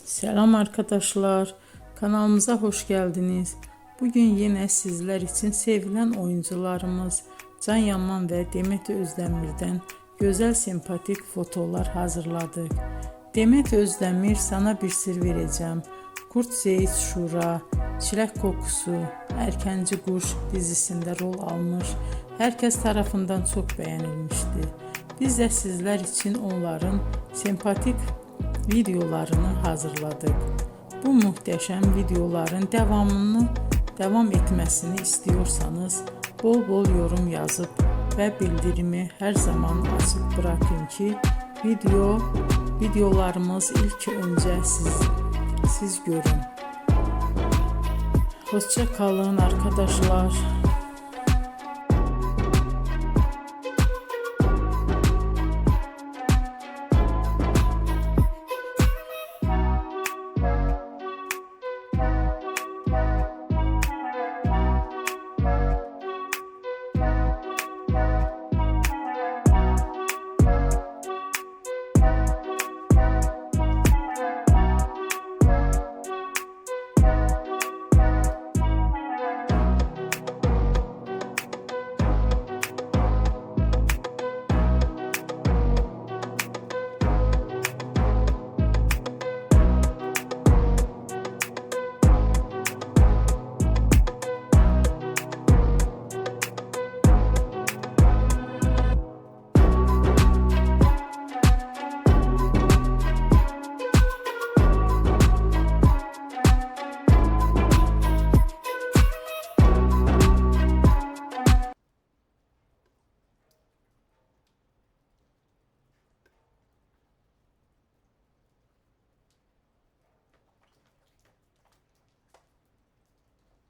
Selam arkadaşlar, kanalımıza hoş geldiniz. Bugün yine sizler için sevilen oyuncularımız Can Yaman ve Demet Özdemir'den güzel sempatik fotolar hazırladık. Demet Özdemir Sana Bir Sır Vereceğim, Kurt Seyit Şura, Çilek Kokusu, Erkenci Kuş dizisinde rol almış. Herkes tarafından çok beğenilmişti. Biz de sizler için onların sempatik videolarını hazırladık. Bu muhteşem videoların devam etmesini istiyorsanız bol bol yorum yazıp ve bildirimi her zaman açık bırakın ki videolarımız ilk önce siz görün. Hoşça kalın arkadaşlar.